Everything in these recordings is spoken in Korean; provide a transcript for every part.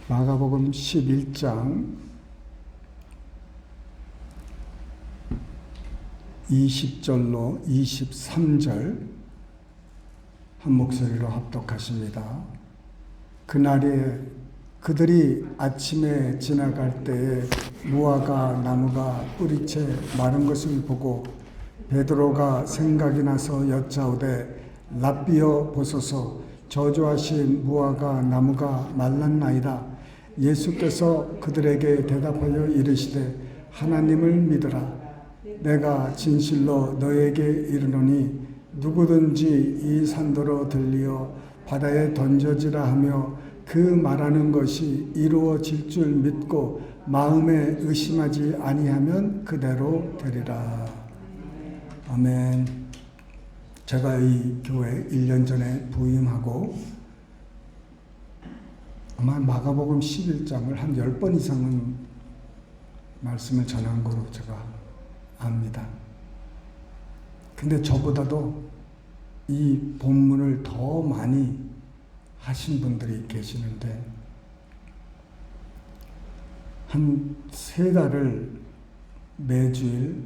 마가복음 11장 20절로 23절 한 목소리로 합독하십니다. 그날에 그들이 아침에 지나갈 때에 무화과 나무가 뿌리채 마른 것을 보고 베드로가 생각이 나서 여짜오되 랍비여 보소서, 저주하신 무화과 나무가 말랐나이다. 예수께서 그들에게 대답하여 이르시되 하나님을 믿으라. 내가 진실로 너에게 이르노니 누구든지 이 산더러 들리어 바다에 던져지라 하며 그 말하는 것이 이루어질 줄 믿고 마음에 의심하지 아니하면 그대로 되리라. 아멘. 제가 이 교회 1년 전에 부임하고 아마 마가복음 11장을 한 10번 이상은 말씀을 전한 거로 제가 압니다. 근데 저보다도 이 본문을 더 많이 하신 분들이 계시는데 한 3달을 매주일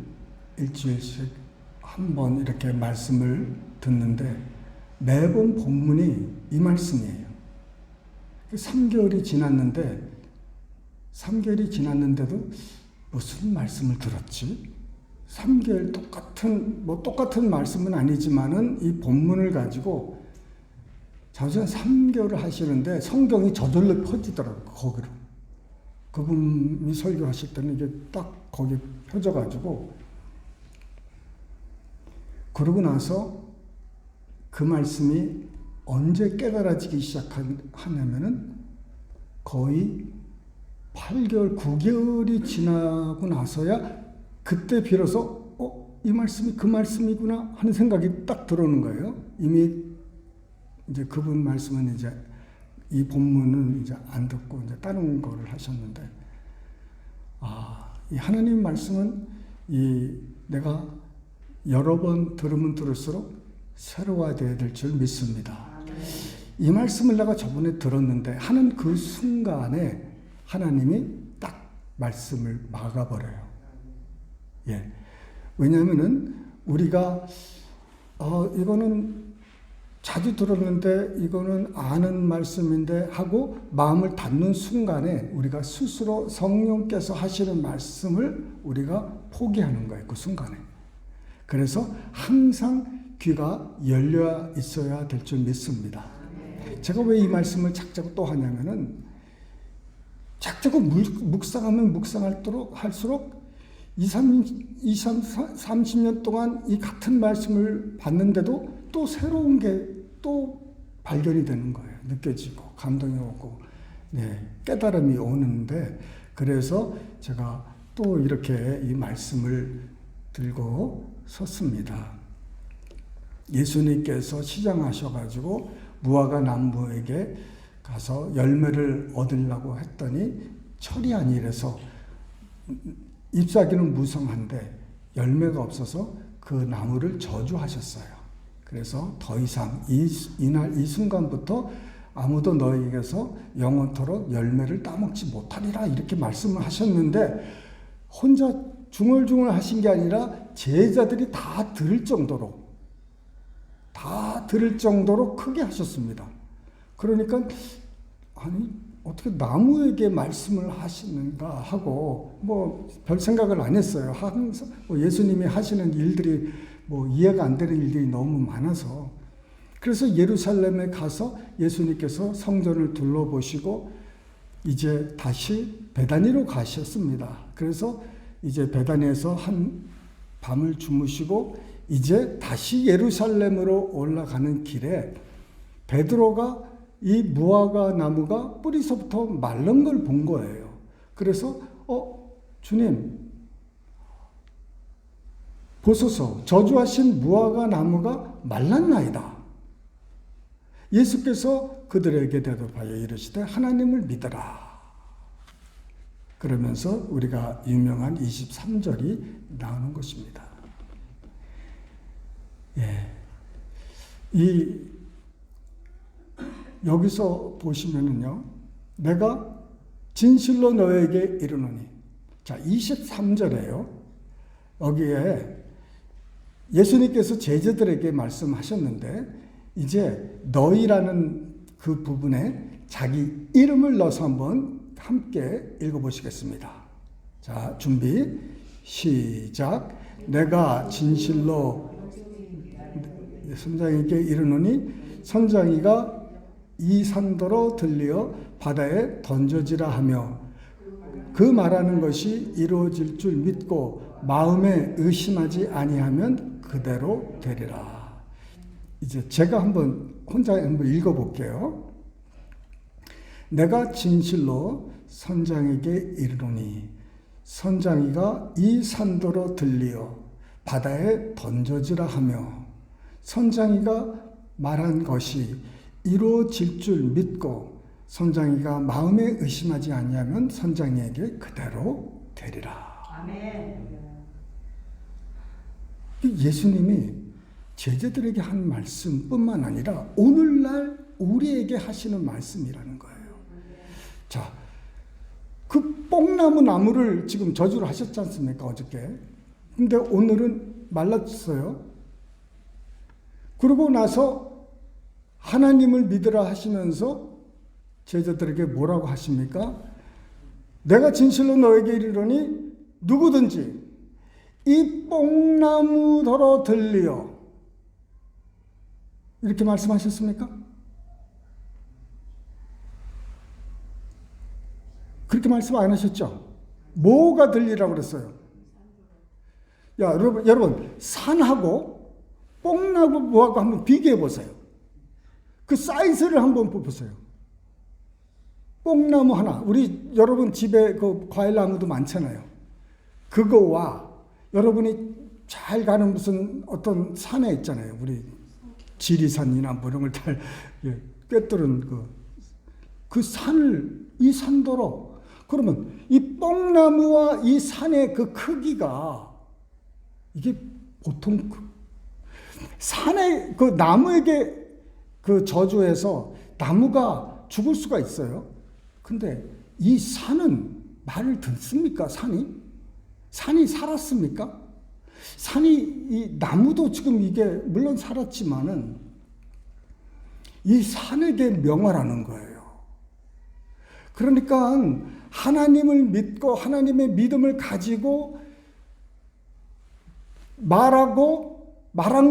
일주일씩 한 번 이렇게 말씀을 듣는데 매번 본문이 이 말씀이에요. 3개월이 지났는데도 무슨 말씀을 들었지? 3개월 똑같은 말씀은 아니지만은 이 본문을 가지고 자주 3개월을 하시는데 성경이 저절로 펴지더라고요. 거기로. 그분이 설교하실 때는 이게 딱 거기 펴져가지고 그러고 나서 그 말씀이 언제 깨달아지기 시작하냐면은 거의 8개월, 9개월이 지나고 나서야 그때 비로소 이 말씀이 그 말씀이구나 하는 생각이 딱 들어오는 거예요. 이미 이제 그분 말씀은 이제 이 본문은 이제 안 듣고 이제 다른 거를 하셨는데, 이 하나님 말씀은 내가 여러 번 들으면 들을수록 새로워져야 될 줄 믿습니다. 이 말씀을 내가 저번에 들었는데 하는 그 순간에 하나님이 딱 말씀을 막아버려요. 예. 왜냐하면은 우리가 이거는 자주 들었는데 이거는 아는 말씀인데 하고 마음을 닫는 순간에 우리가 스스로 성령께서 하시는 말씀을 우리가 포기하는 거예요. 그 순간에. 그래서 항상 귀가 열려 있어야 될 줄 믿습니다. 제가 왜 이 말씀을 자꾸 또 하냐면은 자꾸 묵상하면 할수록 30년 동안 이 같은 말씀을 봤는데도 또 새로운 게 또 발견이 되는 거예요. 느껴지고 감동이 오고 깨달음이 오는데, 그래서 제가 또 이렇게 이 말씀을 들고 섰습니다. 예수님께서 시장하셔가지고 무화과 나무에게 가서 열매를 얻으려고 했더니 철이 아니라서 잎사귀는 무성한데 열매가 없어서 그 나무를 저주하셨어요. 그래서 더 이상 이날 이 순간부터 아무도 너에게서 영원토록 열매를 따먹지 못하리라 이렇게 말씀을 하셨는데, 혼자 중얼중얼 하신 게 아니라 제자들이 다 들을 정도로 크게 하셨습니다. 그러니까 어떻게 나무에게 말씀을 하시는가 하고 별 생각을 안 했어요. 항상 예수님이 하시는 일들이 이해가 안 되는 일들이 너무 많아서. 그래서 예루살렘에 가서 예수님께서 성전을 둘러보시고 이제 다시 베다니로 가셨습니다. 그래서 이제 베다니에서 한 밤을 주무시고 이제 다시 예루살렘으로 올라가는 길에 베드로가 이 무화과 나무가 뿌리서부터 마른 걸 본 거예요. 그래서 주님 보소서, 저주하신 무화과 나무가 말랐나이다. 예수께서 그들에게 대답하여 이르시되 하나님을 믿어라. 그러면서 우리가 유명한 23절이 나오는 것입니다. 여기서 보시면은요, 내가 진실로 너에게 이르노니. 자, 23절에요. 여기에 예수님께서 제자들에게 말씀하셨는데 이제 너희라는 그 부분에 자기 이름을 넣어서 한번 함께 읽어보시겠습니다. 자, 준비 시작. 내가 진실로 선장에게 이르노니 선장이가 이 산더러 들리어 바다에 던져지라 하며 그 말하는 것이 이루어질 줄 믿고 마음에 의심하지 아니하면 그대로 되리라. 이제 제가 혼자 한번 읽어볼게요. 내가 진실로 선장에게 이르노니 선장이가 이 산더러 들리어 바다에 던져지라 하며 선장이가 말한 것이 이루어질 줄 믿고 선장이가 마음에 의심하지 아니하면 선장이에게 그대로 되리라. 아멘. 예수님이 제자들에게 한 말씀뿐만 아니라 오늘날 우리에게 하시는 말씀이라는 거예요. 자, 그 뽕나무 나무를 지금 저주를 하셨지 않습니까? 어저께. 근데 오늘은 말랐어요. 그러고 나서 하나님을 믿으라 하시면서 제자들에게 뭐라고 하십니까? 내가 진실로 너에게 이르노니 누구든지 이 뽕나무더러 들리어 이렇게 말씀하셨습니까? 그렇게 말씀 안 하셨죠? 뭐가 들리라고 그랬어요? 야, 여러분 산하고 뽕나무하고 한번 비교해 보세요. 그 사이즈를 한번 보세요. 뽕나무 하나, 우리 여러분 집에 그 과일나무도 많잖아요. 그거와 여러분이 잘 가는 무슨 어떤 산에 있잖아요. 우리 지리산이나 뭐 이런 걸 잘 꿰뚫은 그 산을 이 산더러 그러면 이 뽕나무와 이 산의 그 크기가 이게 보통 산의 그 나무에게 그 저주해서 나무가 죽을 수가 있어요. 근데 이 산은 말을 듣습니까? 산이 살았습니까? 이 나무도 지금 이게 물론 살았지만은 이 산에게 명하라는 거예요. 그러니까 하나님을 믿고 하나님의 믿음을 가지고 말한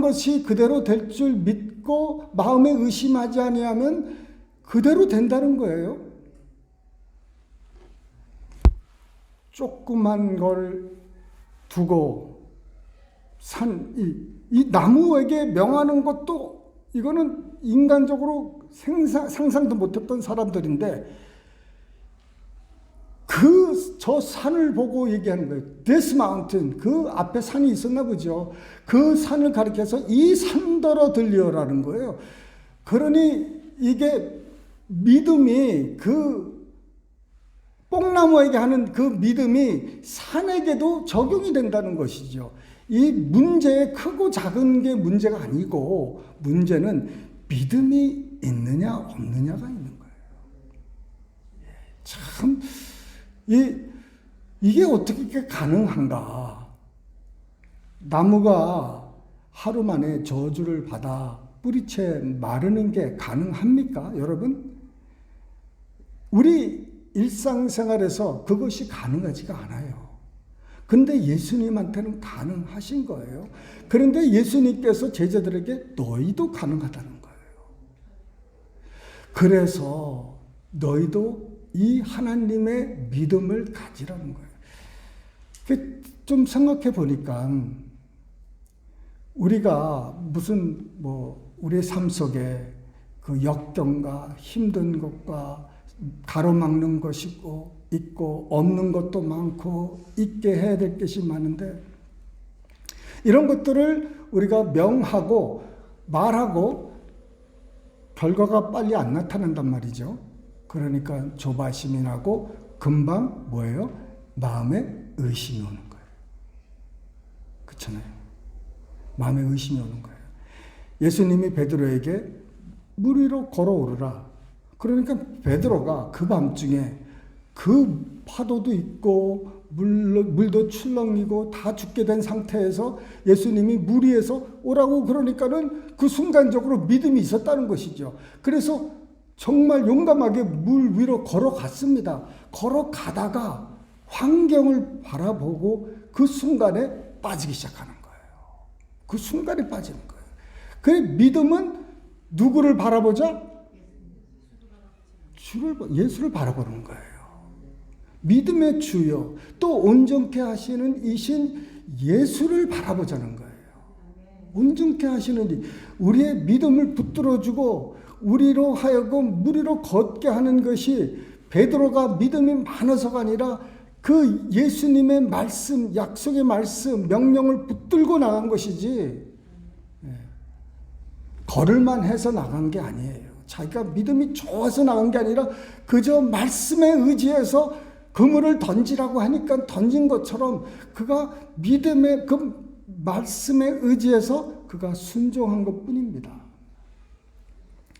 것이 그대로 될 줄 믿고 마음에 의심하지 아니하면 그대로 된다는 거예요. 조그만 걸 두고 이 나무에게 명하는 것도 이거는 인간적으로 상상도 못했던 사람들인데 저 산을 보고 얘기하는 거예요. This mountain. 그 앞에 산이 있었나 보죠. 그 산을 가리켜서 이 산더러 들리어라는 거예요. 그러니 이게 믿음이 그 뽕나무에게 하는 그 믿음이 산에게도 적용이 된다는 것이죠. 이 문제의 크고 작은 게 문제가 아니고 문제는 믿음이 있느냐 없느냐가 있는 거예요. 참 이게 어떻게 가능한가? 나무가 하루 만에 저주를 받아 뿌리채 마르는 게 가능합니까, 여러분? 우리 일상생활에서 그것이 가능하지가 않아요. 근데 예수님한테는 가능하신 거예요. 그런데 예수님께서 제자들에게 너희도 가능하다는 거예요. 그래서 너희도 이 하나님의 믿음을 가지라는 거예요. 좀 생각해 보니까 우리가 무슨 우리의 삶 속에 그 역경과 힘든 것과 가로막는 것이 있고 없는 것도 많고 있게 해야 될 것이 많은데 이런 것들을 우리가 명하고 말하고 결과가 빨리 안 나타난단 말이죠. 그러니까 조바심이 나고 금방 뭐예요? 마음에 의심이 오는 거예요. 그렇잖아요. 마음에 의심이 오는 거예요. 예수님이 베드로에게 물 위로 걸어오르라. 그러니까 베드로가 그 밤중에 그 파도도 있고 물도 출렁이고 다 죽게 된 상태에서 예수님이 물 위에서 오라고 그러니까는 그 순간적으로 믿음이 있었다는 것이죠. 그래서 정말 용감하게 물 위로 걸어갔습니다. 걸어가다가 환경을 바라보고 그 순간에 빠지기 시작하는 거예요. 그 순간에 빠지는 거예요. 그 믿음은 누구를 바라보자? 예수를 바라보는 거예요. 믿음의 주요 또 온전케 하시는 이신 예수를 바라보자는 거예요. 온전케 하시는 우리의 믿음을 붙들어주고 우리로 하여금 물 위로 걷게 하는 것이 베드로가 믿음이 많아서가 아니라 그 예수님의 말씀, 약속의 말씀, 명령을 붙들고 나간 것이지 걸을만 해서 나간 게 아니에요. 자기가 믿음이 좋아서 나간 게 아니라 그저 말씀에 의지해서 그물을 던지라고 하니까 던진 것처럼 그가 믿음의 그 말씀에 의지해서 그가 순종한 것뿐입니다.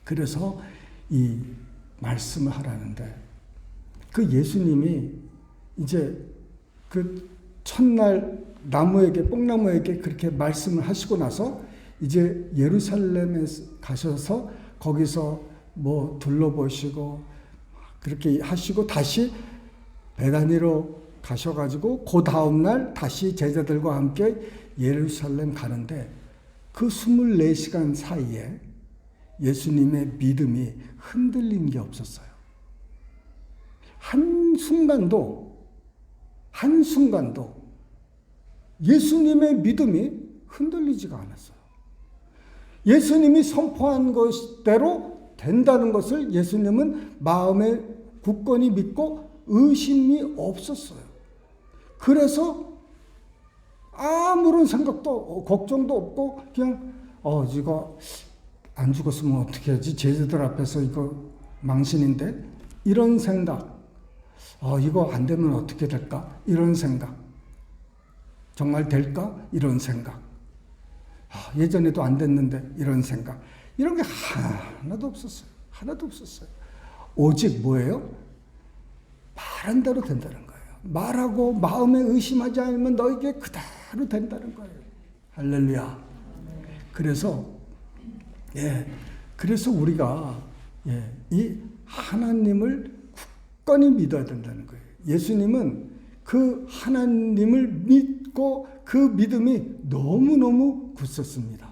그래서 이 말씀을 하라는데 그 예수님이 이제 그 첫날 나무에게 뽕나무에게 그렇게 말씀을 하시고 나서 이제 예루살렘에 가셔서 거기서 뭐 둘러보시고 그렇게 하시고 다시 베다니로 가셔가지고 그 다음날 다시 제자들과 함께 예루살렘 가는데 그 24시간 사이에 예수님의 믿음이 흔들린 게 없었어요. 한순간도 예수님의 믿음이 흔들리지가 않았어요. 예수님이 선포한 것대로 된다는 것을 예수님은 마음에 굳건히 믿고 의심이 없었어요. 그래서 아무런 생각도 걱정도 없고 그냥 이거 안 죽었으면 어떻게 하지? 제자들 앞에서 이거 망신인데? 이런 생각. 이거 안 되면 어떻게 될까? 이런 생각. 정말 될까? 이런 생각. 예전에도 안 됐는데 이런 생각. 이런 게 하나도 없었어요. 하나도 없었어요. 오직 뭐예요? 말한 대로 된다는 거예요. 말하고 마음에 의심하지 않으면 너에게 그대로 된다는 거예요. 할렐루야. 그래서 우리가 이 하나님을 굳건히 믿어야 된다는 거예요. 예수님은 그 하나님을 믿고 그 믿음이 너무너무 굳었습니다.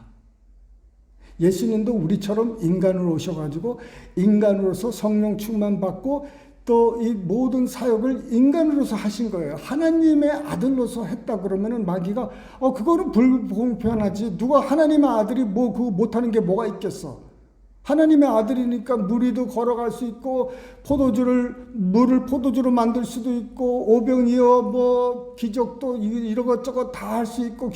예수님도 우리처럼 인간으로 오셔가지고 인간으로서 성령 충만받고 또 이 모든 사역을 인간으로서 하신 거예요. 하나님의 아들로서 했다 그러면은 마귀가 그거는 불공평하지. 누가 하나님의 아들이 뭐 그거 못하는 게 뭐가 있겠어. 하나님의 아들이니까 물 위도 걸어갈 수 있고 물을 포도주로 만들 수도 있고 오병이어 뭐 기적도 이러고저것 다 할 수 있고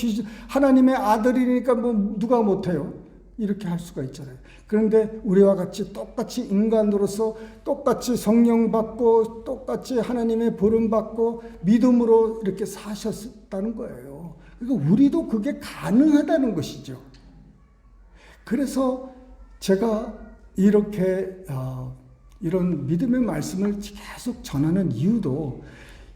하나님의 아들이니까 뭐 누가 못해요. 이렇게 할 수가 있잖아요. 그런데 우리와 같이 똑같이 인간으로서 똑같이 성령 받고 똑같이 하나님의 부름 받고 믿음으로 이렇게 사셨다는 거예요. 그러니까 우리도 그게 가능하다는 것이죠. 그래서 제가 이렇게 이런 믿음의 말씀을 계속 전하는 이유도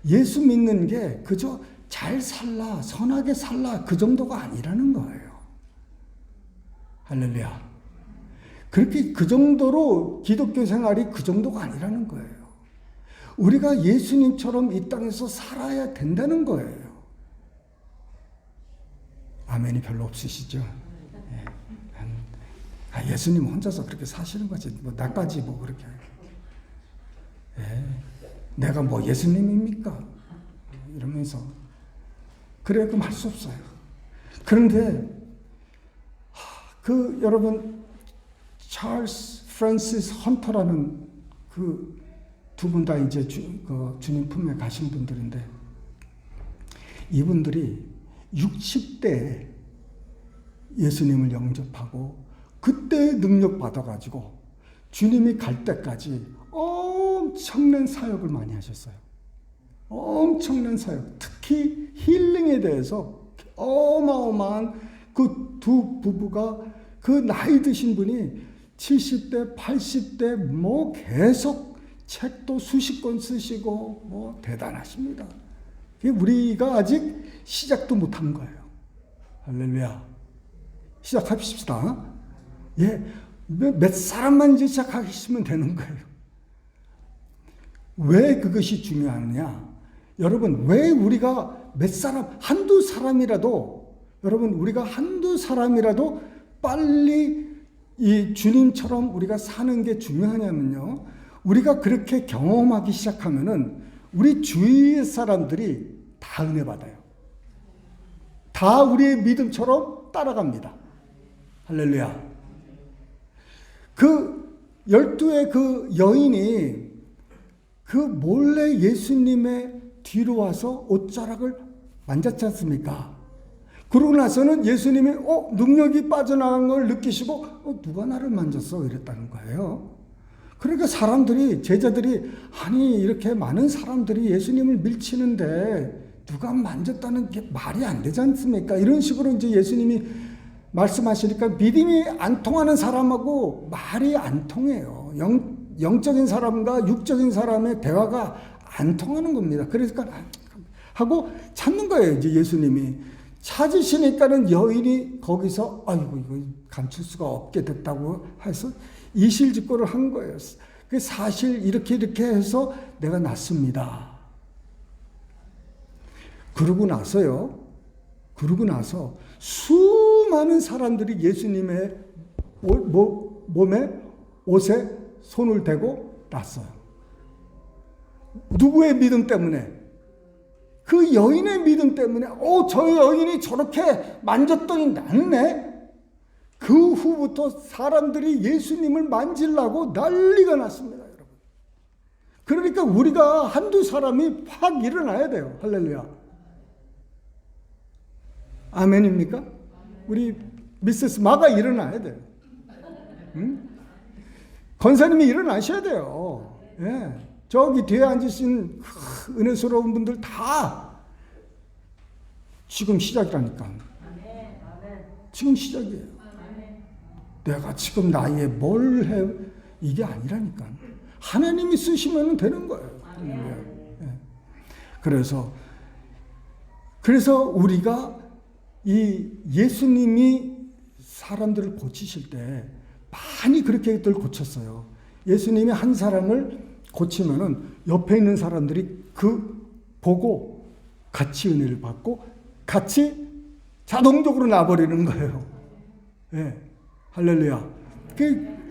예수 믿는 게 그저 잘 살라, 선하게 살라 그 정도가 아니라는 거예요. 할렐루야. 그렇게 그 정도로 기독교 생활이 그 정도가 아니라는 거예요. 우리가 예수님처럼 이 땅에서 살아야 된다는 거예요. 아멘이 별로 없으시죠? 예수님 혼자서 그렇게 사시는 거지. 뭐 나까지 뭐 그렇게. 내가 뭐 예수님입니까? 이러면서 그래 그럼 할 수 없어요. 그런데 여러분 찰스 프랜시스 헌터라는 그 두 분 다 이제 주님 품에 가신 분들인데 이분들이 60대에 예수님을 영접하고 그때 능력 받아가지고 주님이 갈 때까지 엄청난 사역을 많이 하셨어요. 엄청난 사역. 특히 힐링에 대해서 어마어마한 그 두 부부가 그 나이 드신 분이 70대, 80대 뭐 계속 책도 수십 권 쓰시고 뭐 대단하십니다. 우리가 아직 시작도 못한 거예요. 할렐루야. 시작합시다. 예, 몇 사람만 이제 시작하시면 되는 거예요. 왜 그것이 중요하느냐? 여러분, 왜 우리가 몇 사람, 한두 사람이라도, 여러분, 우리가 한두 사람이라도 빨리 이 주님처럼 우리가 사는 게 중요하냐면요. 우리가 그렇게 경험하기 시작하면은 우리 주위의 사람들이 다 은혜 받아요. 다 우리의 믿음처럼 따라갑니다. 할렐루야. 그 12의 그 여인이 그 몰래 예수님의 뒤로 와서 옷자락을 만졌지 않습니까? 그러고 나서는 예수님이 능력이 빠져나간 걸 느끼시고 누가 나를 만졌어? 이랬다는 거예요. 그러니까 사람들이, 제자들이, 아니 이렇게 많은 사람들이 예수님을 밀치는데 누가 만졌다는 게 말이 안 되지 않습니까? 이런 식으로 이제 예수님이 말씀하시니까 믿음이 안 통하는 사람하고 말이 안 통해요. 영적인 사람과 육적인 사람의 대화가 안 통하는 겁니다. 그러니까 하고 찾는 거예요. 이제 예수님이 찾으시니까는 여인이 거기서 아이고 이거 감출 수가 없게 됐다고 해서 이실직고를 한 거예요. 그 사실 이렇게 해서 내가 났습니다. 그러고 나서 수많은 사람들이 예수님의 몸에 옷에 손을 대고 났어요. 누구의 믿음 때문에? 그 여인의 믿음 때문에 저 여인이 저렇게 만졌더니 낫네. 그 후부터 사람들이 예수님을 만지려고 난리가 났습니다, 여러분. 그러니까 우리가 한두 사람이 확 일어나야 돼요. 할렐루야. 아멘입니까? 우리 미세스 마가 일어나야 돼요. 응? 권사님이 일어나셔야 돼요. 예. 저기 뒤에 앉으신 은혜스러운 분들 다 지금 시작이라니까. 지금 시작이에요. 내가 지금 나이에 뭘 해, 이게 아니라니까. 하나님이 쓰시면 되는 거예요. 예. 그래서 우리가 이 예수님이 사람들을 고치실 때 많이 그렇게들 고쳤어요. 예수님이 한 사람을 고치면은 옆에 있는 사람들이 그 보고 같이 은혜를 받고 같이 자동적으로 나버리는 거예요. 예. 할렐루야.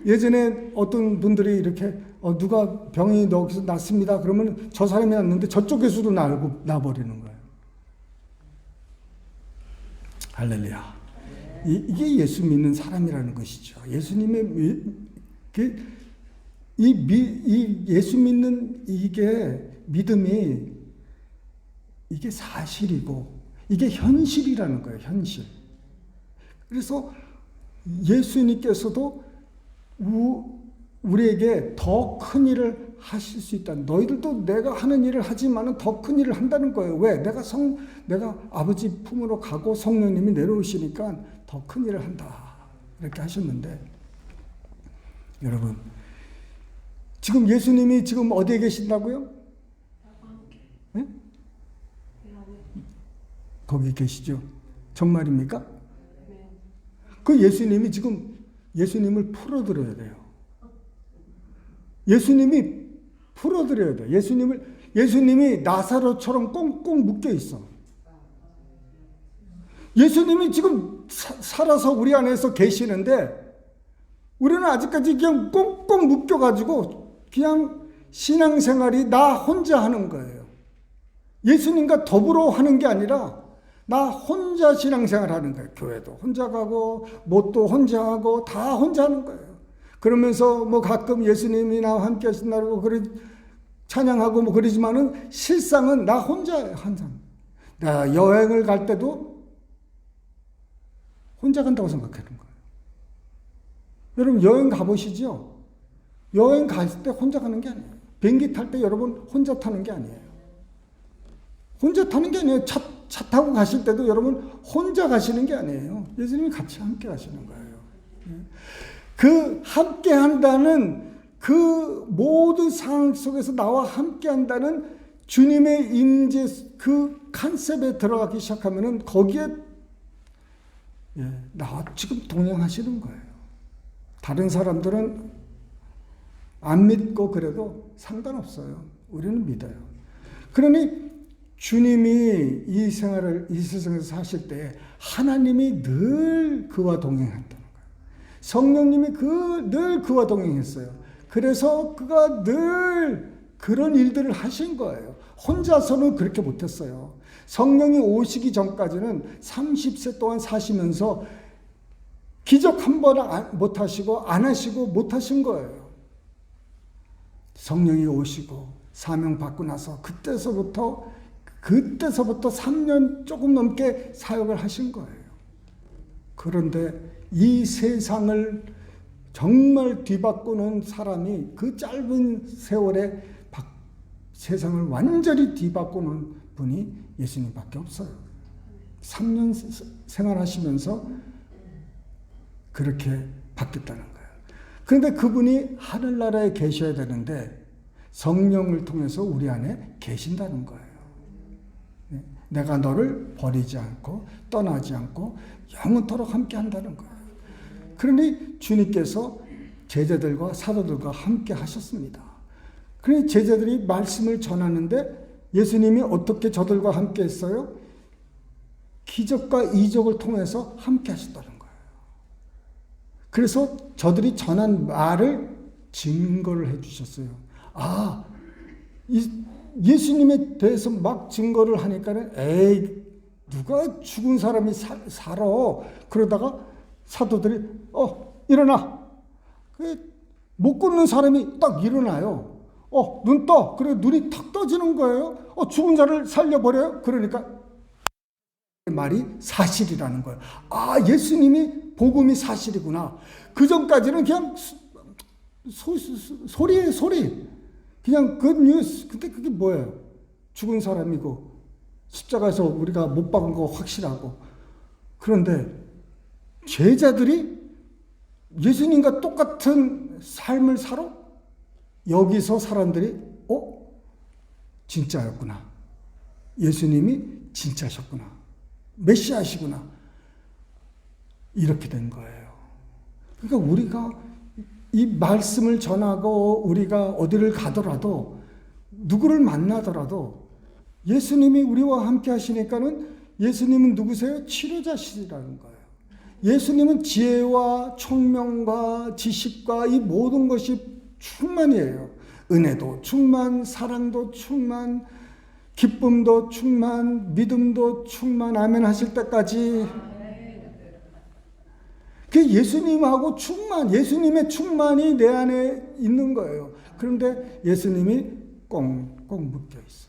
예전에 어떤 분들이 이렇게 누가 병이 여기서 났습니다. 그러면 저 사람이 났는데 저쪽에서도 나버리는 거예요. 할렐루야. 이게 예수 믿는 사람이라는 것이죠. 예수님의 예수 믿는 이게 믿음이 이게 사실이고 이게 현실이라는 거예요. 현실. 그래서 예수님께서도 우리에게 더 큰 일을 하실 수 있다. 너희들도 내가 하는 일을 하지만은 더 큰 일을 한다는 거예요. 왜? 내가 아버지 품으로 가고 성령님이 내려오시니까 더 큰 일을 한다. 이렇게 하셨는데, 여러분, 지금 예수님이 지금 어디에 계신다고요? 네? 거기 계시죠? 정말입니까? 그 예수님이 지금 예수님을 풀어드려야 돼요. 예수님이 풀어드려야 돼요. 예수님이 나사로처럼 꽁꽁 묶여 있어. 예수님이 지금 살아서 우리 안에서 계시는데 우리는 아직까지 그냥 꽁꽁 묶여가지고 그냥 신앙생활이 나 혼자 하는 거예요. 예수님과 더불어 하는 게 아니라 나 혼자 신앙생활 하는 거예요. 교회도 혼자 가고 뭣도 혼자 하고 다 혼자 하는 거예요. 그러면서 뭐 가끔 예수님이 나와 함께 하신다고 찬양하고 뭐 그러지만은 실상은 나 혼자예요. 항상. 나 여행을 갈 때도 혼자 간다고 생각하는 거예요. 여러분 여행 가보시죠? 여행 갈 때 혼자 가는 게 아니에요. 비행기 탈 때 여러분 혼자 타는 게 아니에요. 혼자 타는 게 아니에요. 차 타고 가실 때도 여러분 혼자 가시는 게 아니에요. 예수님이 같이 함께 가시는 거예요. 그 함께 한다는 그 모든 상황 속에서 나와 함께 한다는 주님의 임재 그 컨셉에 들어가기 시작하면은 거기에 나와 지금 동행하시는 거예요. 다른 사람들은 안 믿고 그래도 상관없어요. 우리는 믿어요. 그러니 주님이 이 세상에서 사실 때 하나님이 늘 그와 동행한다는 거예요. 성령님이 늘 그와 동행했어요. 그래서 그가 늘 그런 일들을 하신 거예요. 혼자서는 그렇게 못했어요. 성령이 오시기 전까지는 30세 동안 사시면서 기적 한 번 못 하시고 안 하시고 못 하신 거예요. 성령이 오시고 사명 받고 나서 그때서부터 3년 조금 넘게 사역을 하신 거예요. 그런데 이 세상을 정말 뒤바꾸는 사람이 그 짧은 세월에 세상을 완전히 뒤바꾸는 분이 예수님밖에 없어요. 3년 생활하시면서 그렇게 바뀌었다는 거예요. 그런데 그분이 하늘나라에 계셔야 되는데 성령을 통해서 우리 안에 계신다는 거예요. 내가 너를 버리지 않고 떠나지 않고 영원토록 함께 한다는 거예요. 그러니 주님께서 제자들과 사도들과 함께 하셨습니다. 그러니 제자들이 말씀을 전하는데 예수님이 어떻게 저들과 함께 했어요? 기적과 이적을 통해서 함께 하셨다는 거예요. 그래서 저들이 전한 말을 증거를 해 주셨어요. 예수님에 대해서 막 증거를 하니까는 에이 누가 죽은 사람이 살아. 그러다가 사도들이 일어나. 못 걷는 사람이 딱 일어나요. 눈 떠. 그래 눈이 탁 떠지는 거예요. 죽은 자를 살려버려요. 그러니까 말이 사실이라는 거예요. 예수님이 복음이 사실이구나. 그 전까지는 그냥 소리. 그냥 그 뉴스. 근데 그게 뭐예요? 죽은 사람이고 십자가에서 우리가 못 박은 거 확실하고. 그런데 제자들이 예수님과 똑같은 삶을 살아? 여기서 사람들이 진짜였구나. 예수님이 진짜셨구나. 메시아시구나. 이렇게 된 거예요. 그러니까 우리가 이 말씀을 전하고 우리가 어디를 가더라도 누구를 만나더라도 예수님이 우리와 함께 하시니까는 예수님은 누구세요? 치료자시라는 거예요. 예수님은 지혜와 총명과 지식과 이 모든 것이 충만이에요. 은혜도 충만, 사랑도 충만, 기쁨도 충만, 믿음도 충만, 아멘 하실 때까지. 그 예수님하고 예수님의 충만이 내 안에 있는 거예요. 그런데 예수님이 꽁꽁 묶여 있어.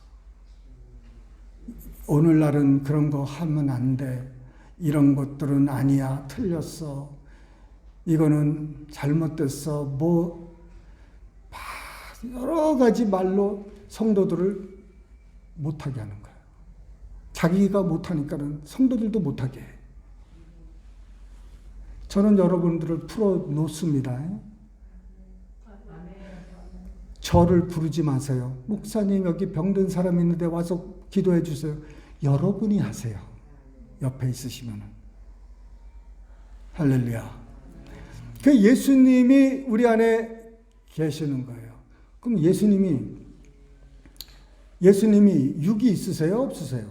오늘날은 그런 거 하면 안 돼. 이런 것들은 아니야. 틀렸어. 이거는 잘못됐어. 여러 가지 말로 성도들을 못하게 하는 거예요. 자기가 못하니까는 성도들도 못하게 해. 저는 여러분들을 풀어놓습니다. 저를 부르지 마세요. 목사님 여기 병든 사람 있는데 와서 기도해 주세요. 여러분이 하세요. 옆에 있으시면은. 할렐루야. 그 예수님이 우리 안에 계시는 거예요. 그럼 예수님이 육이 있으세요? 없으세요?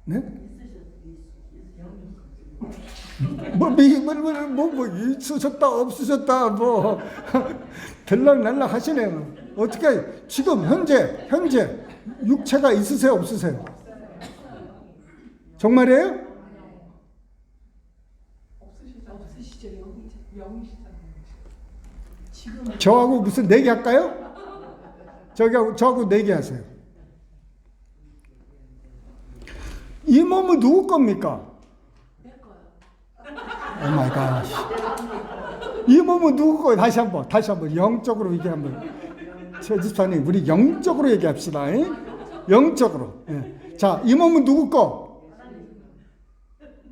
네? 있으셨다 없으셨다 들락날락 하시네요. 어떻게 지금 현재 육체가 있으세요 없으세요? 정말이에요? 저하고 무슨 내기할까요? 저하고 내기하세요. 이 몸은 누구 겁니까? 오 마이 갓. 이 몸은 누구 거예요? 다시 한번 영적으로 얘기 한번. 최 집사님 우리 영적으로 얘기합시다. 영적으로. 자, 이 몸은 누구 거?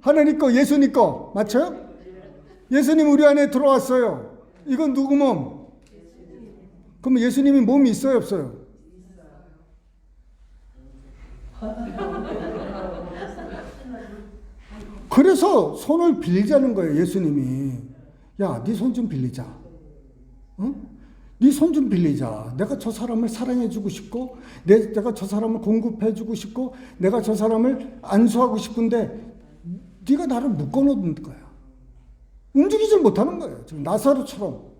하나님 거, 예수님 거. 맞죠? 예수님 우리 안에 들어왔어요. 이건 누구 몸? 그럼 예수님이 몸이 있어요, 없어요? 그래서 손을 빌리자는 거예요, 예수님이. 야, 네 손 좀 빌리자. 응? 네 손 좀 빌리자. 내가 저 사람을 사랑해주고 싶고, 내가 저 사람을 공급해주고 싶고, 내가 저 사람을 안수하고 싶은데, 네가 나를 묶어놓는 거야. 움직이질 못하는 거예요. 지금 나사로처럼.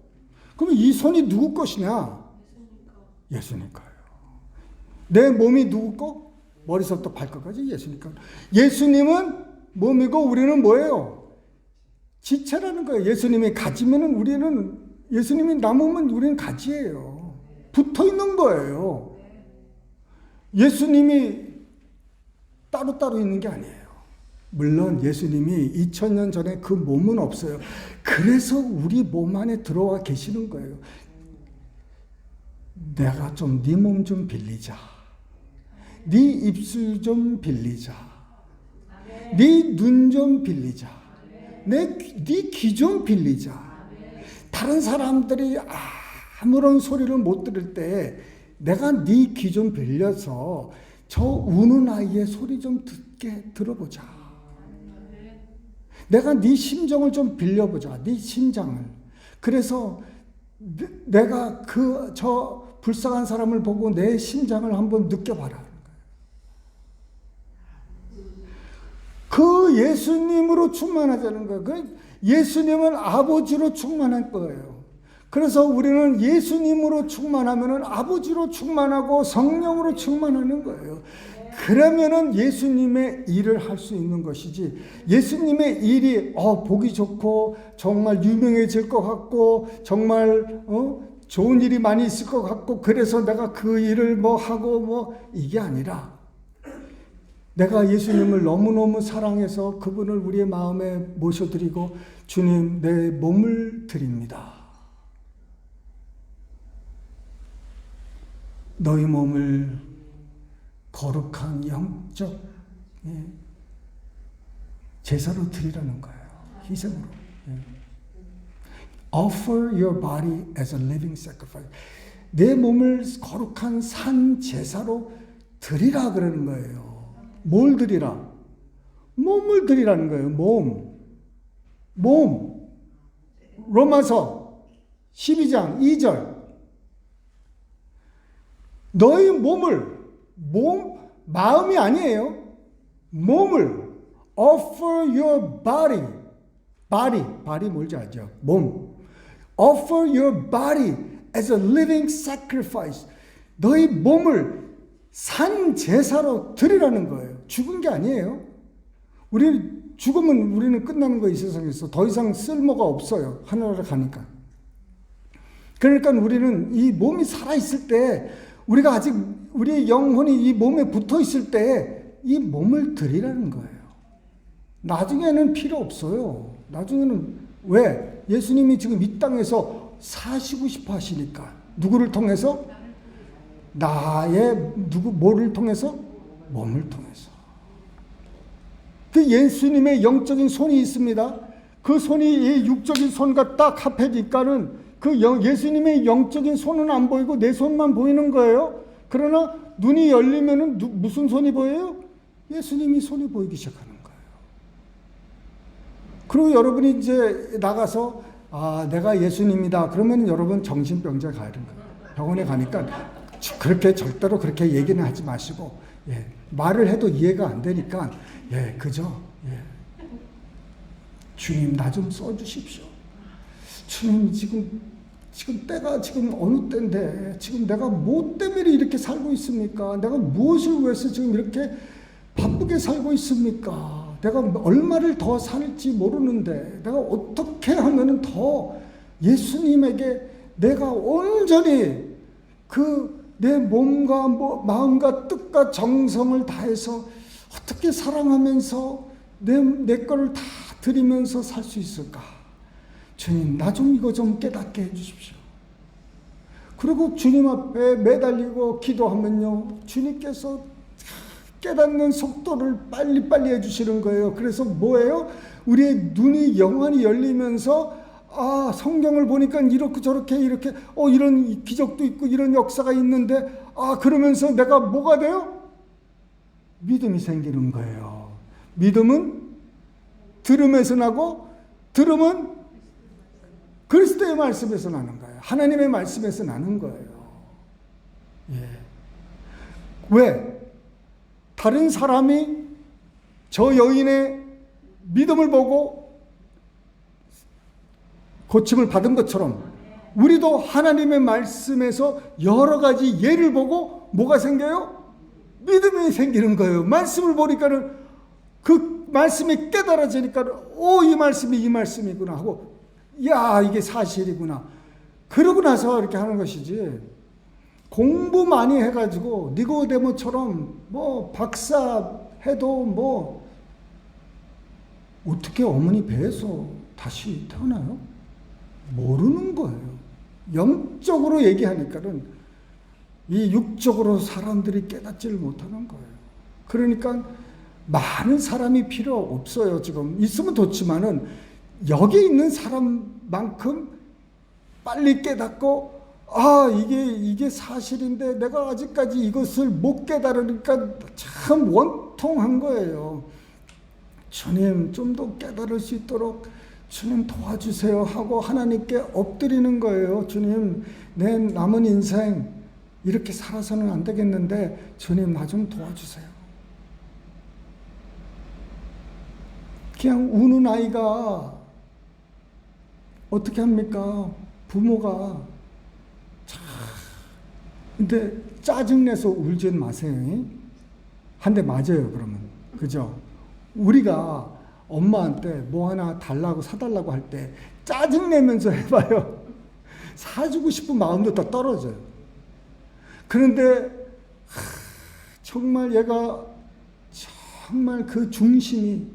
그러면 이 손이 누구 것이냐? 예수님 거예요. 내 몸이 누구 거? 머리서부터 발끝까지 예수님 거. 예수님은 몸이고 우리는 뭐예요? 지체라는 거예요. 예수님이 가지면은 우리는, 예수님이 남으면 우리는 가지예요. 붙어 있는 거예요. 예수님이 따로따로 있는 게 아니에요. 물론 예수님이 2000년 전에 그 몸은 없어요. 그래서 우리 몸 안에 들어와 계시는 거예요. 내가 좀 네 몸 좀 빌리자. 네 입술 좀 빌리자. 네 눈 좀 빌리자. 네 귀 좀 빌리자. 다른 사람들이 아무런 소리를 못 들을 때 내가 네 귀 좀 빌려서 저 우는 아이의 소리 좀 듣게 들어보자. 내가 네 심정을 좀 빌려보자. 네 심장을. 그래서 내가 저 불쌍한 사람을 보고 내 심장을 한번 느껴봐라. 그 예수님으로 충만하자는 거예요. 그 예수님은 아버지로 충만할 거예요. 그래서 우리는 예수님으로 충만하면은 아버지로 충만하고 성령으로 충만하는 거예요. 그러면은 예수님의 일을 할 수 있는 것이지, 예수님의 일이 보기 좋고 정말 유명해질 것 같고 정말 좋은 일이 많이 있을 것 같고 그래서 내가 그 일을 뭐 하고 뭐 이게 아니라, 내가 예수님을 너무너무 사랑해서 그분을 우리의 마음에 모셔드리고, 주님 내 몸을 드립니다. 너희 몸을 거룩한 영적 제사로 드리라는 거예요. 희생으로. Offer your body as a living sacrifice. 내 몸을 거룩한 산 제사로 드리라 그러는 거예요. 뭘 드리라? 몸을 드리라는 거예요. 몸. 로마서 12장 2절. 너희 마음이 아니에요. 몸을 offer your body 뭔지 알죠? 몸. offer your body as a living sacrifice. 너희 몸을 산 제사로 드리라는 거예요. 죽은 게 아니에요. 죽으면 우리는 끝나는 거예요. 이 세상에서 더 이상 쓸모가 없어요. 하늘나라 가니까. 그러니까 우리는 이 몸이 살아있을 때, 우리가 아직 우리의 영혼이 이 몸에 붙어 있을 때 이 몸을 드리라는 거예요. 나중에는 필요 없어요. 나중에는 왜? 예수님이 지금 이 땅에서 사시고 싶어 하시니까. 누구를 통해서? 뭐를 통해서? 몸을 통해서. 그 예수님의 영적인 손이 있습니다. 그 손이 이 육적인 손과 딱 합해지니까는 그 예수님의 영적인 손은 안 보이고 내 손만 보이는 거예요. 그러나 눈이 열리면은 무슨 손이 보여요? 예수님이 손이 보이기 시작하는 거예요. 그리고 여러분이 이제 나가서 내가 예수님이다. 그러면 여러분 정신병자 가야 되는 거예요. 병원에 가니까 그렇게 절대로 그렇게 얘기는 하지 마시고, 말을 해도 이해가 안 되니까 그죠? 주님 나 좀 써주십시오. 주님 지금 때가 지금 어느 때인데 지금 내가 뭐 때문에 이렇게 살고 있습니까? 내가 무엇을 위해서 지금 이렇게 바쁘게 살고 있습니까? 내가 얼마를 더 살지 모르는데 내가 어떻게 하면은 더 예수님에게 내가 온전히 내 몸과 마음과 뜻과 정성을 다해서 어떻게 사랑하면서 내 거를 다 드리면서 살 수 있을까? 주님, 나 좀 이거 좀 깨닫게 해주십시오. 그리고 주님 앞에 매달리고 기도하면요, 주님께서 깨닫는 속도를 빨리빨리 해주시는 거예요. 그래서 뭐예요? 우리의 눈이 영원히 열리면서 아, 성경을 보니까 이렇게 저렇게 이렇게 이런 기적도 있고 이런 역사가 있는데 그러면서 내가 뭐가 돼요? 믿음이 생기는 거예요. 믿음은 들음에서 나고 들음은 그리스도의 말씀에서 나는 거예요. 하나님의 말씀에서 나는 거예요. 예. 왜? 다른 사람이 저 여인의 믿음을 보고 고침을 받은 것처럼 우리도 하나님의 말씀에서 여러 가지 예를 보고 뭐가 생겨요? 믿음이 생기는 거예요. 말씀을 보니까는 그 말씀이 깨달아지니까 이 말씀이 이 말씀이구나 하고 야 이게 사실이구나. 그러고 나서 이렇게 하는 것이지 공부 많이 해가지고 니고데모처럼 뭐 박사 해도 뭐 어떻게 어머니 배에서 다시 태어나요? 모르는 거예요. 영적으로 얘기하니까는 이 육적으로 사람들이 깨닫지를 못하는 거예요. 그러니까 많은 사람이 필요 없어요. 지금 있으면 좋지만은 여기 있는 사람만큼 빨리 깨닫고 이게 사실인데 내가 아직까지 이것을 못 깨달으니까 참 원통한 거예요. 주님 좀 더 깨달을 수 있도록 주님 도와주세요 하고 하나님께 엎드리는 거예요. 주님 내 남은 인생 이렇게 살아서는 안 되겠는데 주님 나 좀 도와주세요. 그냥 우는 아이가 어떻게 합니까? 부모가 근데 짜증내서 울진 마세요. 한 대 맞아요 그러면. 그죠? 우리가 엄마한테 뭐 하나 달라고 사달라고 할 때 짜증내면서 해봐요. 사주고 싶은 마음도 다 떨어져요. 그런데 정말 얘가 정말 그 중심이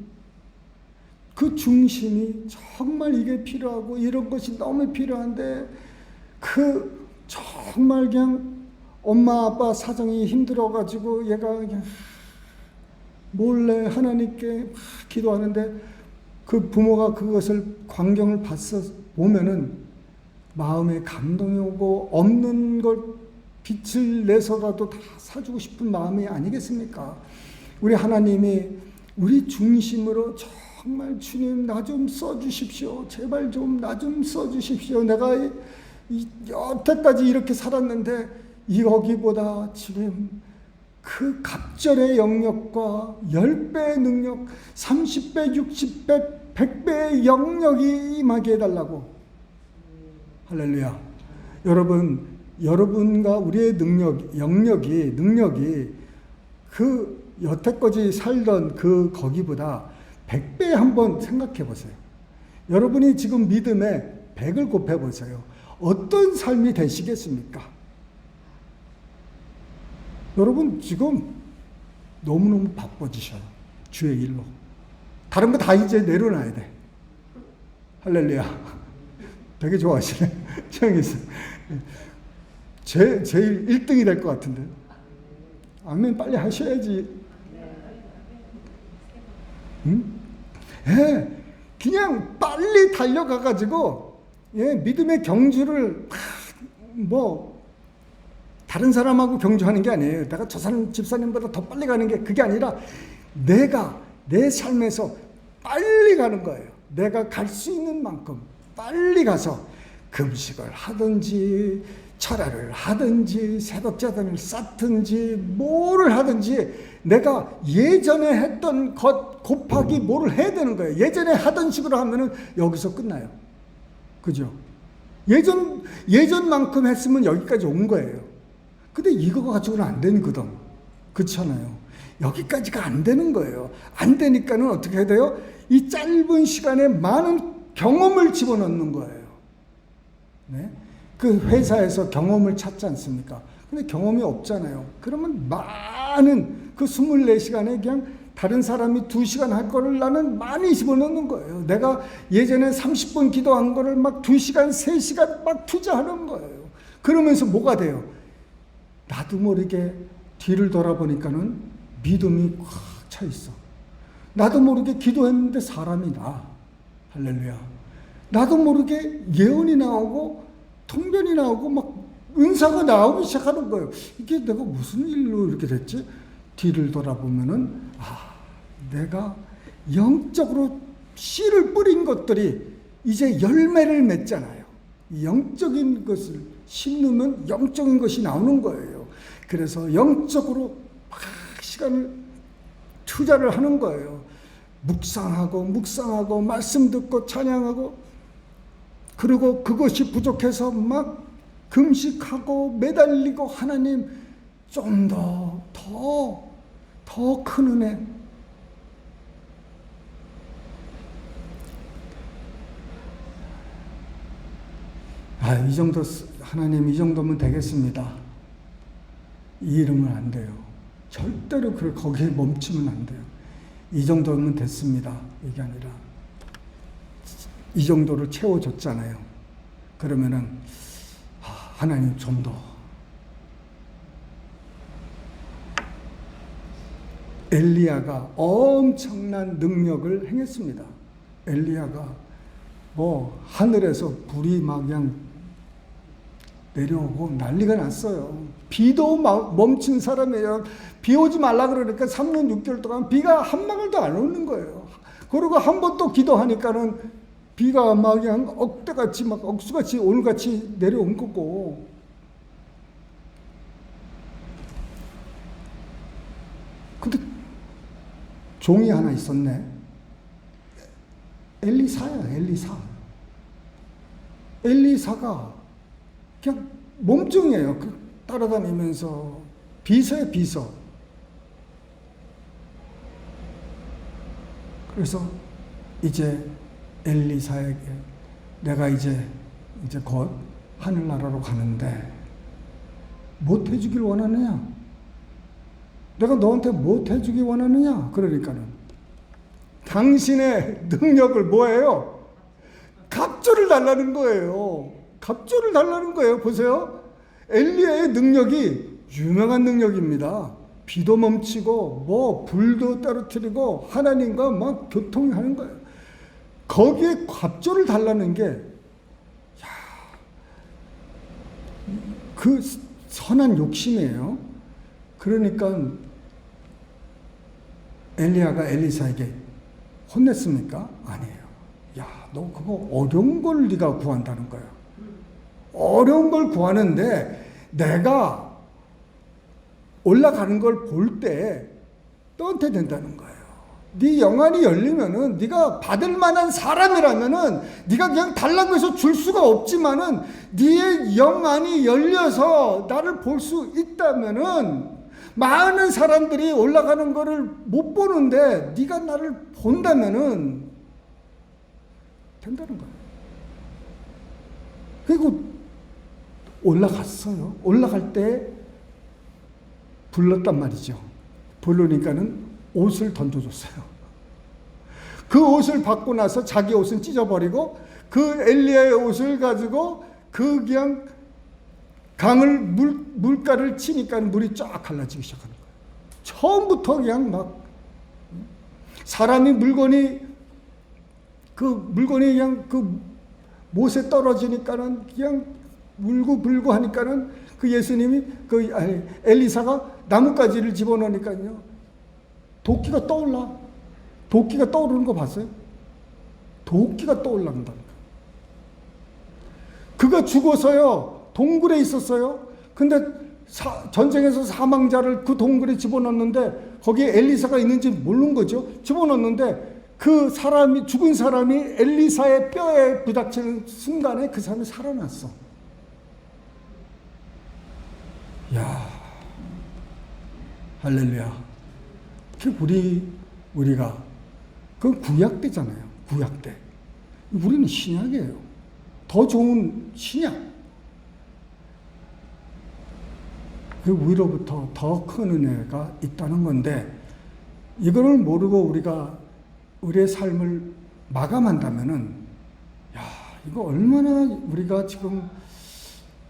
정말 이게 필요하고 이런 것이 너무 필요한데 정말 그냥 엄마 아빠 사정이 힘들어가지고 얘가 그냥 몰래 하나님께 기도하는데 그 부모가 그것을 광경을 보면은 마음에 감동이 오고 없는 걸 빛을 내서라도 다 사주고 싶은 마음이 아니겠습니까? 우리 하나님이 우리 중심으로 정말 주님 나 좀 써주십시오. 제발 좀 나 좀 써주십시오. 내가 여태까지 이렇게 살았는데 여기보다 지금 그 갑절의 영역과 10배의 능력, 30배, 60배, 100배의 영역이 임하게 해달라고. 할렐루야. 여러분과 우리의 능력이 그 여태까지 살던 거기보다 100배 한번 생각해 보세요. 여러분이 지금 믿음에 100을 곱해 보세요. 어떤 삶이 되시겠습니까? 여러분 지금 너무너무 바빠지셔요. 주의 일로. 다른 거 다 이제 내려놔야 돼. 할렐루야. 되게 좋아하시네. 정해서. 제일 1등이 될 것 같은데. 아멘 빨리 하셔야지. 응? 그냥 빨리 달려가가지고 믿음의 경주를 다른 사람하고 경주하는 게 아니에요. 내가 저 사람 집사님보다 더 빨리 가는 게 그게 아니라 내가 내 삶에서 빨리 가는 거예요. 내가 갈 수 있는 만큼 빨리 가서 금식을 하든지 철야를 하든지 새벽자단을 쌓든지 뭐를 하든지 내가 예전에 했던 것 곱하기 뭐를 해야 되는 거예요. 예전에 하던 식으로 하면은 여기서 끝나요. 그죠? 예전만큼 했으면 여기까지 온 거예요. 근데 이거 가지고는 안 되거든. 그렇잖아요. 여기까지가 안 되는 거예요. 안 되니까는 어떻게 해야 돼요? 이 짧은 시간에 많은 경험을 집어넣는 거예요. 네? 그 회사에서 경험을 찾지 않습니까? 근데 경험이 없잖아요. 그러면 많은 그 24시간에 그냥 다른 사람이 2시간 할 거를 나는 많이 집어넣는 거예요. 내가 예전에 30분 기도한 거를 막 2시간, 3시간 막 투자하는 거예요. 그러면서 뭐가 돼요? 나도 모르게 뒤를 돌아보니까는 믿음이 꽉 차 있어. 나도 모르게 기도했는데 사람이 나. 할렐루야. 나도 모르게 예언이 나오고 통변이 나오고 막 은사가 나오기 시작하는 거예요. 이게 내가 무슨 일로 이렇게 됐지? 뒤를 돌아보면은 내가 영적으로 씨를 뿌린 것들이 이제 열매를 맺잖아요. 영적인 것을 심으면 영적인 것이 나오는 거예요. 그래서 영적으로 막 시간을 투자를 하는 거예요. 묵상하고 말씀 듣고 찬양하고, 그리고 그것이 부족해서 막 금식하고 매달리고, 하나님 좀 더 큰 은혜, 이 정도, 하나님 이 정도면 되겠습니다. 이러면 안 돼요. 절대로 거기에 멈추면 안 돼요. 이 정도면 됐습니다. 이게 아니라 이 정도를 채워줬잖아요. 그러면은 하나님 좀 더. 엘리야가 엄청난 능력을 행했습니다. 엘리야가 하늘에서 불이 막 그냥 내려오고 난리가 났어요. 비도 막 멈춘 사람이에요. 비 오지 말라 그러니까 3년 6개월 동안 비가 한 방울도 안 오는 거예요. 그리고 한 번 또 기도하니까는 비가 막 그냥 억대같이 막 억수같이 오늘같이 내려온 거고. 근데 종이 하나 있었네. 엘리사야, 엘리사. 엘리사가 그냥 몸종이에요. 따라다니면서 비서에 비서. 그래서 이제 엘리사에게 내가 이제 곧 하늘나라로 가는데 못 해주길 원하느냐? 내가 너한테 못 해주기 원하느냐? 그러니까는 당신의 능력을 뭐예요? 갑절을 달라는 거예요. 갑절을 달라는 거예요. 보세요. 엘리야의 능력이 유명한 능력입니다. 비도 멈추고 불도 떨어뜨리고 하나님과 막 교통하는 거예요. 거기에 갑절을 달라는 게 그 선한 욕심이에요. 그러니까 엘리야가 엘리사에게 혼냈습니까? 아니에요. 너 그거 어려운 걸 네가 구한다는 거야. 어려운 걸 구하는데 내가 올라가는 걸 볼 때 너한테 된다는 거예요. 네 영안이 열리면은 네가 받을 만한 사람이라면은 네가 그냥 달라고 해서 줄 수가 없지만은 네의 영안이 열려서 나를 볼 수 있다면은 많은 사람들이 올라가는 거를 못 보는데 네가 나를 본다면은 된다는 거예요. 그리고 올라갔어요. 올라갈 때 불렀단 말이죠. 부르니까는 옷을 던져줬어요. 그 옷을 받고 나서 자기 옷은 찢어버리고 그 엘리야의 옷을 가지고 그 그냥 강을 물가를 치니까 물이 쫙 갈라지기 시작하는 거예요. 처음부터 그냥 막 사람이 물건이 그냥 그 못에 떨어지니까는 그냥 울고 불고 하니까는 그 예수님이 엘리사가 나뭇가지를 집어넣으니까요. 도끼가 떠올라. 도끼가 떠오르는 거 봤어요? 도끼가 떠올란다니까. 그가 죽어서요. 동굴에 있었어요. 근데 전쟁에서 사망자를 그 동굴에 집어넣는데 거기에 엘리사가 있는지 모르는 거죠. 집어넣는데 그 사람이 죽은 사람이 엘리사의 뼈에 부닥치는 순간에 그 사람이 살아났어. 야, 할렐루야. 우리가 그 구약 때잖아요. 구약 때. 우리는 신약이에요. 더 좋은 신약. 그 위로부터 더 큰 은혜가 있다는 건데 이거를 모르고 우리가 우리의 삶을 마감한다면은 이거 얼마나 우리가 지금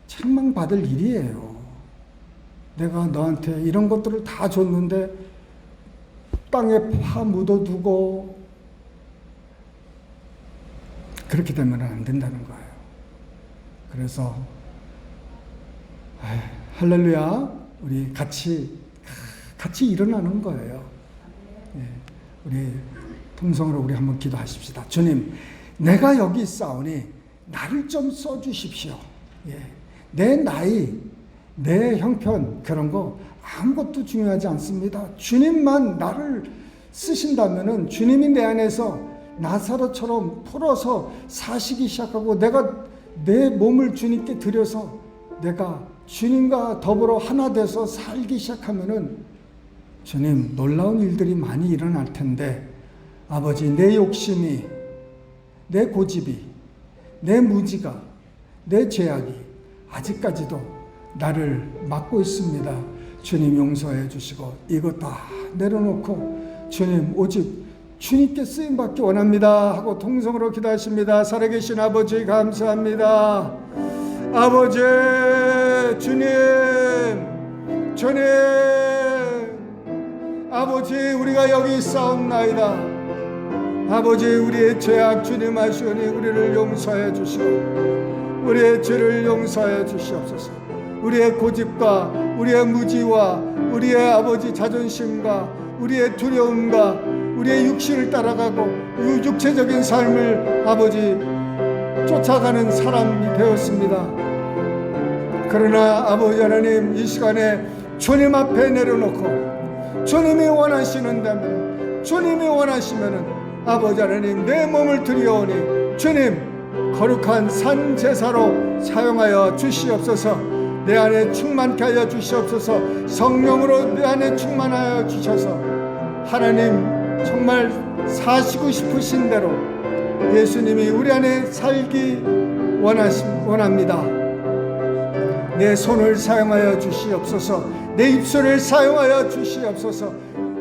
책망받을 일이에요. 내가 너한테 이런 것들을 다 줬는데 땅에 파 묻어두고 그렇게 되면 안 된다는 거예요. 그래서 할렐루야, 우리 같이 일어나는 거예요. 예, 우리 통성으로 우리 한번 기도하십시다. 주님, 내가 여기 있사오니 나를 좀 써주십시오. 예, 내 나이, 내 형편 그런 거 아무것도 중요하지 않습니다. 주님만 나를 쓰신다면은 주님이 내 안에서 나사로처럼 풀어서 사시기 시작하고 내가 내 몸을 주님께 드려서 내가 주님과 더불어 하나 돼서 살기 시작하면은 주님, 놀라운 일들이 많이 일어날 텐데 아버지, 내 욕심이, 내 고집이, 내 무지가, 내 죄악이 아직까지도 나를 막고 있습니다. 주님 용서해 주시고 이것 다 내려놓고 주님 오직 주님께 쓰임받기 원합니다 하고 통성으로 기도하십니다. 살아계신 아버지 감사합니다. 아버지, 주님, 아버지, 우리가 여기 있사옵나이다. 아버지, 우리의 죄악 주님 아시오니 우리를 용서해 주시고 우리의 죄를 용서해 주시옵소서. 우리의 고집과 우리의 무지와 우리의 아버지 자존심과 우리의 두려움과 우리의 육신을 따라가고 육체적인 삶을 아버지 쫓아가는 사람이 되었습니다. 그러나 아버지 하나님, 이 시간에 주님 앞에 내려놓고 주님이 원하시는다면, 주님이 원하시면은 아버지 하나님 내 몸을 드리오니 주님 거룩한 산 제사로 사용하여 주시옵소서. 내 안에 충만케 하여 주시옵소서. 성령으로 내 안에 충만하여 주셔서 하나님 정말 사시고 싶으신 대로 예수님이 우리 안에 살기 원합니다. 내 손을 사용하여 주시옵소서. 내 입술을 사용하여 주시옵소서.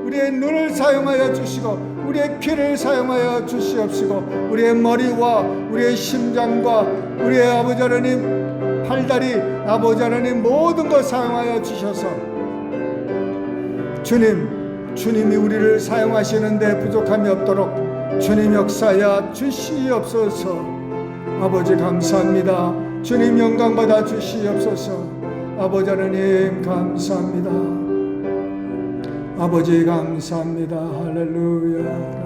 우리의 눈을 사용하여 주시고 우리의 귀를 사용하여 주시옵시고 우리의 머리와 우리의 심장과 우리의 아버지 하나님 팔다리, 아버지 하나님 모든 것 사용하여 주셔서 주님이 우리를 사용하시는데 부족함이 없도록 주님 역사하여 주시옵소서. 아버지 감사합니다. 주님 영광 받아 주시옵소서. 아버지 하나님 감사합니다. 아버지 감사합니다. 할렐루야.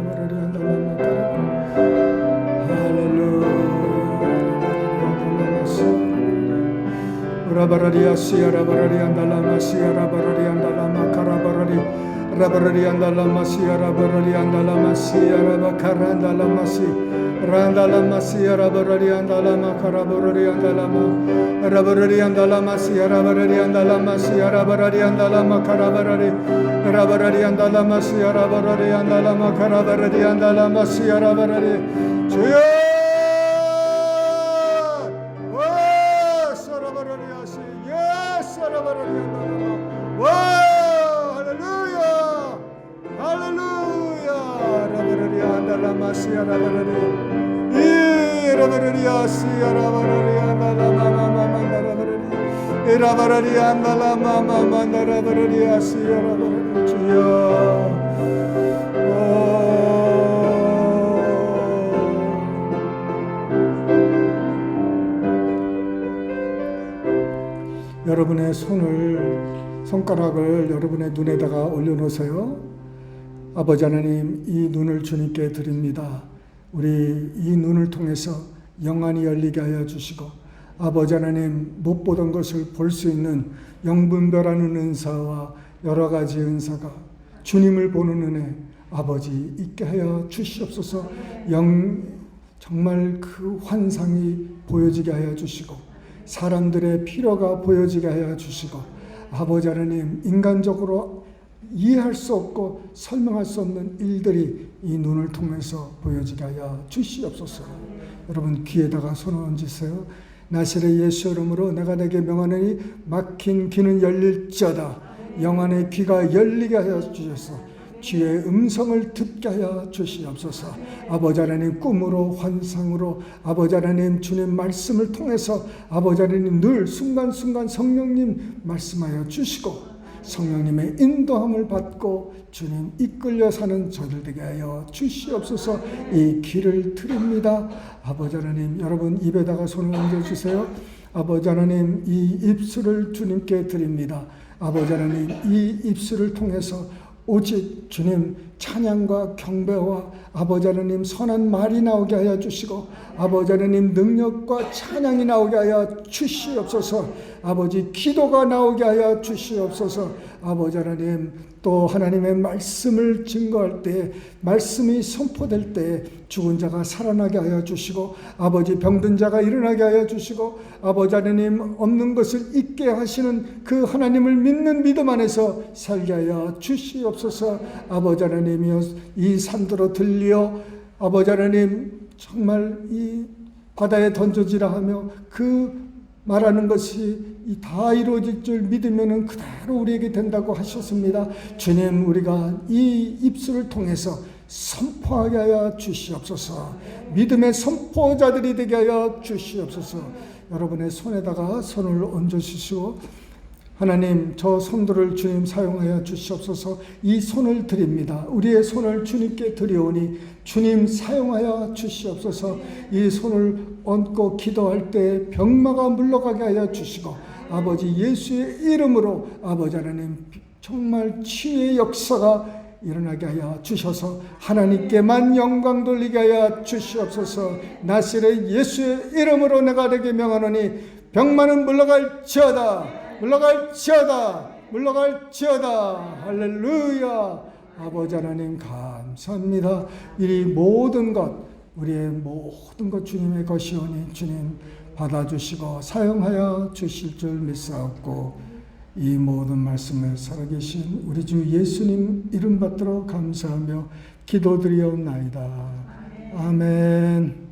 라바라리아 시아라바라리 안달라마 시아라바라리 안달라마 카라바라리 라바라리 안달라마 시아라바라리 안달라마 시아라바 카란달라마 시 란달라마 시아라바라리 안달라마 카라바라리 안달라마 라바라리 안달라마 시아라바라리 안달라마 시아라바라리 안달라마 카라바라리 라바라리 안달라마 시아라바라리 안달라마 카라바라리 안달라마 시아라바라리 주여 라바라리 안달라 마마마 나라바라리 아시아라바라리 주여 여러분의 손가락을 여러분의 눈에다가 올려놓으세요. 아버지 하나님, 이 눈을 주님께 드립니다. 우리 이 눈을 통해서 영안이 열리게 하여 주시고 아버지 하나님 못 보던 것을 볼 수 있는 영분별하는 은사와 여러 가지 은사가 주님을 보는 은혜 아버지 있게 하여 주시옵소서. 정말 그 환상이 보여지게 하여 주시고 사람들의 필요가 보여지게 하여 주시고 아버지 하나님 인간적으로 이해할 수 없고 설명할 수 없는 일들이 이 눈을 통해서 보여지게 하여 주시옵소서. 여러분 귀에다가 손을 얹으세요. 나사렛 예수 이름으로 내가 내게 명하노니 막힌 귀는 열릴지어다. 영안의 귀가 열리게 하여 주셔서 주의 음성을 듣게 하여 주시옵소서. 아버지 하나님 꿈으로 환상으로 아버지 하나님 주님 말씀을 통해서 아버지 하나님 늘 순간순간 성령님 말씀하여 주시고 성령님의 인도함을 받고 주님 이끌려 사는 저들 되게 하여 주시옵소서. 이 길을 드립니다. 아버지 하나님, 여러분 입에다가 손을 얹어주세요. 아버지 하나님, 이 입술을 주님께 드립니다. 아버지 하나님, 이 입술을 통해서 오직 주님 찬양과 경배와 아버지 하나님 선한 말이 나오게 하여 주시고, 아버지 하나님 능력과 찬양이 나오게 하여 주시옵소서. 아버지 기도가 나오게 하여 주시옵소서. 아버지 하나님, 또 하나님의 말씀을 증거할 때, 말씀이 선포될 때 죽은 자가 살아나게 하여 주시고, 아버지 병든 자가 일어나게 하여 주시고, 아버지 하나님 없는 것을 있게 하시는 그 하나님을 믿는 믿음 안에서 살게 하여 주시옵소서. 아버지 하나님이여, 이 산더러 들려 아버지 하나님 정말 이 바다에 던져지라 하며 그 말하는 것이 다 이루어질 줄 믿으면 그대로 우리에게 된다고 하셨습니다. 주님, 우리가 이 입술을 통해서 선포하게 하여 주시옵소서. 믿음의 선포자들이 되게 하여 주시옵소서. 여러분의 손에다가 손을 얹어주시고, 하나님, 저 손들을 주님 사용하여 주시옵소서. 이 손을 드립니다. 우리의 손을 주님께 드리오니 주님 사용하여 주시옵소서. 이 손을 얹고 기도할 때 병마가 물러가게 하여 주시고, 아버지 예수의 이름으로 아버지 하나님 정말 치유의 역사가 일어나게 하여 주셔서 하나님께만 영광 돌리게 하여 주시옵소서. 나시렛 예수의 이름으로 내가 내게 명하노니 병마는 물러갈지어다, 물러갈지어다, 물러갈지어다. 할렐루야. 아버지 하나님 감사합니다. 이 모든 것, 우리의 모든 것 주님의 것이오니 주님 받아주시고 사용하여 주실 줄 믿사옵고, 이 모든 말씀을 살아계신 우리 주 예수님 이름 받들어 감사하며 기도드리옵나이다. 아멘.